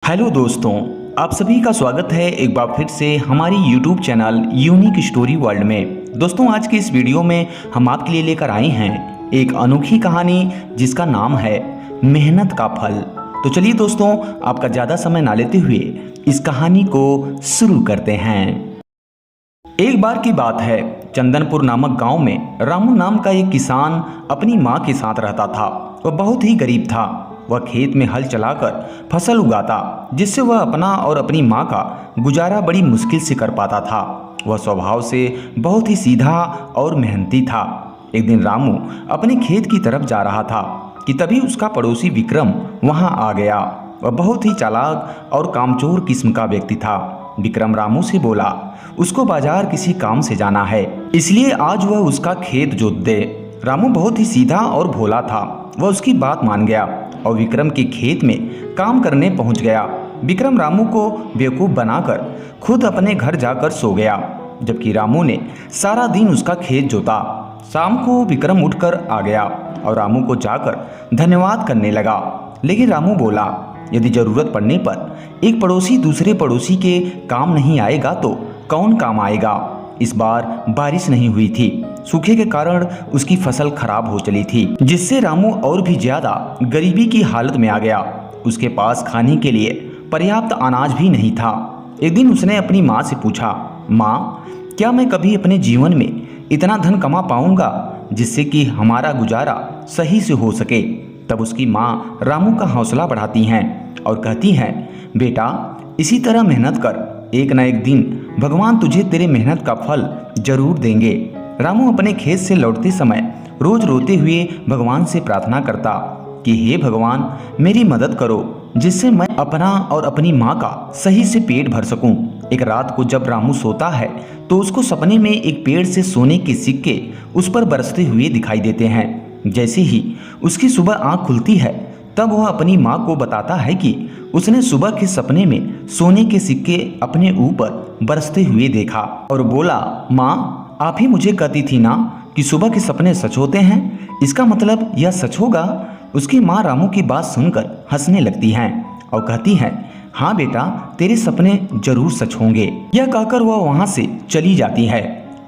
Hello दोस्तों, आप सभी का स्वागत है एक बार फिर से हमारी YouTube channel unique story world में। दोस्तों, आज की इस वीडियो में हम आपके लिए लेकर आए हैं एक अनोखी कहानी जिसका नाम है मेहनत का फल। तो चलिए दोस्तों, आपका ज़्यादा समय ना लेते हुए इस कहानी को शुरू करते हैं। एक बार की बात है, चंदनपुर नामक गांव में रामू नाम का एक किसान अपनी माँ के साथ रहता था। वह बहुत ही गरीब था। वह खेत में हल चलाकर फसल उगाता, जिससे वह अपना और अपनी माँ का गुजारा बड़ी मुश्किल से कर पाता था। वह स्वभाव से बहुत ही सीधा और मेहनती था। एक दिन रामू अपने खेत की तरफ जा रहा था कि तभी उसका पड़ोसी विक्रम वहाँ आ गया। वह बहुत ही चालाक और कामचोर किस्म का व्यक्ति था। विक्रम रामू से बोला, उसको बाजार किसी काम से जाना है, इसलिए आज वह उसका खेत जोत दे। रामू बहुत ही सीधा और भोला था। वह उसकी बात मान गया और विक्रम के खेत में काम करने पहुंच गया। विक्रम रामू को बेवकूफ़ बनाकर खुद अपने घर जाकर सो गया, जबकि रामू ने सारा दिन उसका खेत जोता। शाम को विक्रम उठकर आ गया और रामू को जाकर धन्यवाद करने लगा। लेकिन रामू बोला, यदि ज़रूरत पड़ने पर एक पड़ोसी दूसरे पड़ोसी के काम नहीं आएगा तो कौन काम आएगा। इस बार बारिश नहीं हुई थी। सूखे के कारण उसकी फसल खराब हो चली थी, जिससे रामू और भी ज्यादा गरीबी की हालत में आ गया। उसके पास खाने के लिए पर्याप्त अनाज भी नहीं था। एक दिन उसने अपनी माँ से पूछा, माँ, क्या मैं कभी अपने जीवन में इतना धन कमा पाऊंगा जिससे कि हमारा गुजारा सही से हो सके। तब उसकी माँ रामू का हौसला बढ़ाती हैं और कहती हैं, बेटा, इसी तरह मेहनत कर, एक न एक दिन भगवान तुझे तेरे मेहनत का फल जरूर देंगे। रामू अपने खेत से लौटते समय रोज रोते हुए भगवान से प्रार्थना करता कि हे भगवान, मेरी मदद करो जिससे मैं अपना और अपनी माँ का सही से पेट भर सकूं। एक रात को जब रामू सोता है तो उसको सपने में एक पेड़ से सोने के सिक्के उस पर बरसते हुए दिखाई देते हैं। जैसे ही उसकी सुबह आँख खुलती है तब वह अपनी माँ को बताता है कि उसने सुबह के सपने में सोने के सिक्के अपने ऊपर बरसते हुए देखा और बोला, माँ, आप ही मुझे कहती थी ना कि सुबह के सपने सच होते हैं, इसका मतलब यह सच होगा। उसकी माँ रामू की बात सुनकर हंसने लगती हैं और कहती हैं, हाँ बेटा, तेरे सपने जरूर सच होंगे। यह कहकर वह वहाँ से चली जाती है।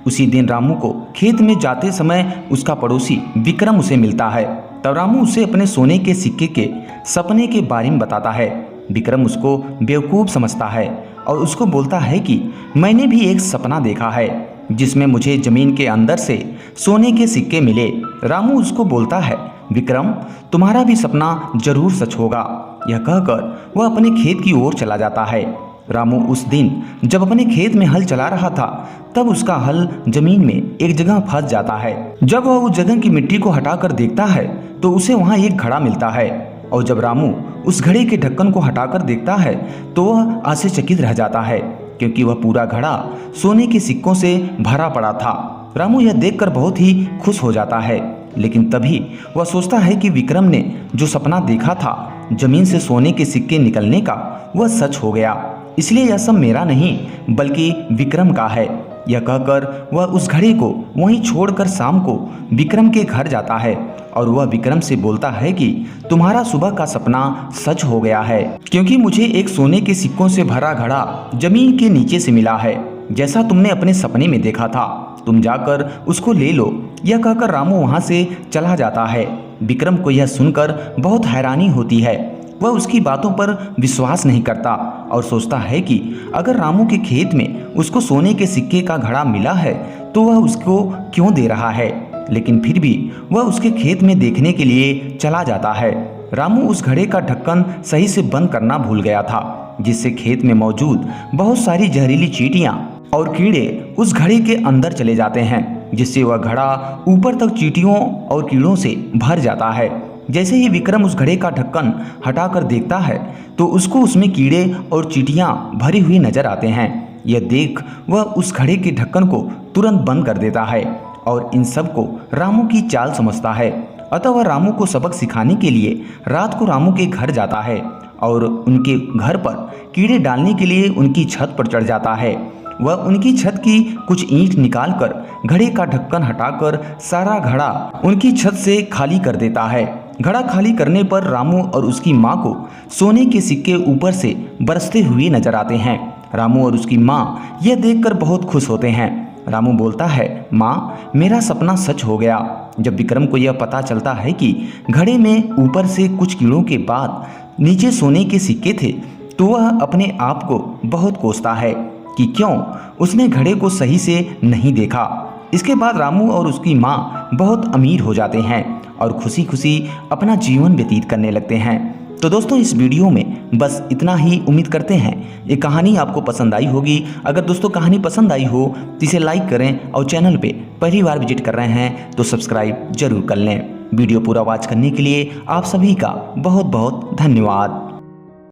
उसी दिन रामू को खेत में जाते समय उसका पड़ोसी विक्रम उसे मिलता है। तब रामू उसे अपने सोने के सिक्के के सपने के बारे में बताता है। विक्रम उसको बेवकूफ़ समझता है और उसको बोलता है कि मैंने भी एक सपना देखा है जिसमें मुझे जमीन के अंदर से सोने के सिक्के मिले। रामू उसको बोलता है, विक्रम, तुम्हारा भी सपना जरूर सच होगा। यह कहकर वह अपने खेत की ओर चला जाता है। रामू उस दिन जब अपने खेत में हल चला रहा था तब उसका हल जमीन में एक जगह फंस जाता है। जब वह उस जगह की मिट्टी को हटाकर देखता है तो उसे वहाँ एक घड़ा मिलता है और जब रामू उस घड़े के ढक्कन को हटाकर देखता है तो वह आश्चर्यचकित रह जाता है, क्योंकि वह पूरा घड़ा सोने के सिक्कों से भरा पड़ा था। रामू यह देखकर बहुत ही खुश हो जाता है, लेकिन तभी वह सोचता है कि विक्रम ने जो सपना देखा था जमीन से सोने के सिक्के निकलने का, वह सच हो गया, इसलिए यह सब मेरा नहीं बल्कि विक्रम का है। यह कहकर वह उस घड़े को वहीं छोड़कर शाम को विक्रम के घर जाता है और वह विक्रम से बोलता है कि तुम्हारा सुबह का सपना सच हो गया है, क्योंकि मुझे एक सोने के सिक्कों से भरा घड़ा जमीन के नीचे से मिला है, जैसा तुमने अपने सपने में देखा था। तुम जाकर उसको ले लो। यह कहकर रामू वहाँ से चला जाता है। विक्रम को यह सुनकर बहुत हैरानी होती है। वह उसकी बातों पर विश्वास नहीं करता और सोचता है कि अगर रामू के खेत में उसको सोने के सिक्के का घड़ा मिला है तो वह उसको क्यों दे रहा है। लेकिन फिर भी वह उसके खेत में देखने के लिए चला जाता है। रामू उस घड़े का ढक्कन सही से बंद करना भूल गया था, जिससे खेत में मौजूद बहुत सारी जहरीली चींटियां और कीड़े उस घड़े के अंदर चले जाते हैं, जिससे वह घड़ा ऊपर तक चींटियों और कीड़ों से भर जाता है। जैसे ही विक्रम उस घड़े का ढक्कन हटाकर देखता है तो उसको उसमें कीड़े और चींटियां भरी हुई नजर आते हैं। यह देख वह उस घड़े के ढक्कन को तुरंत बंद कर देता है और इन सब को रामू की चाल समझता है। अतः वह रामू को सबक सिखाने के लिए रात को रामू के घर जाता है और उनके घर पर कीड़े डालने के लिए उनकी छत पर चढ़ जाता है। वह उनकी छत की कुछ ईंट निकालकर घड़े का ढक्कन हटाकर सारा घड़ा उनकी छत से खाली कर देता है घड़ा खाली करने पर रामू और उसकी माँ को सोने के सिक्के ऊपर से बरसते हुए नजर आते हैं। रामू और उसकी माँ यह देखकर बहुत खुश होते हैं। रामू बोलता है, माँ मेरा सपना सच हो गया। जब विक्रम को यह पता चलता है कि घड़े में ऊपर से कुछ कीड़ों के बाद नीचे सोने के सिक्के थे तो वह अपने आप को बहुत कोसता है कि क्यों उसने घड़े को सही से नहीं देखा। इसके बाद रामू और उसकी माँ बहुत अमीर हो जाते हैं और खुशी खुशी अपना जीवन व्यतीत करने लगते हैं। तो दोस्तों इस वीडियो में बस इतना ही। उम्मीद करते हैं ये कहानी आपको पसंद आई होगी। अगर दोस्तों कहानी पसंद आई हो तो इसे लाइक करें और चैनल पे पहली बार विजिट कर रहे हैं तो सब्सक्राइब जरूर कर लें। वीडियो पूरा वॉच करने के लिए आप सभी का बहुत बहुत धन्यवाद।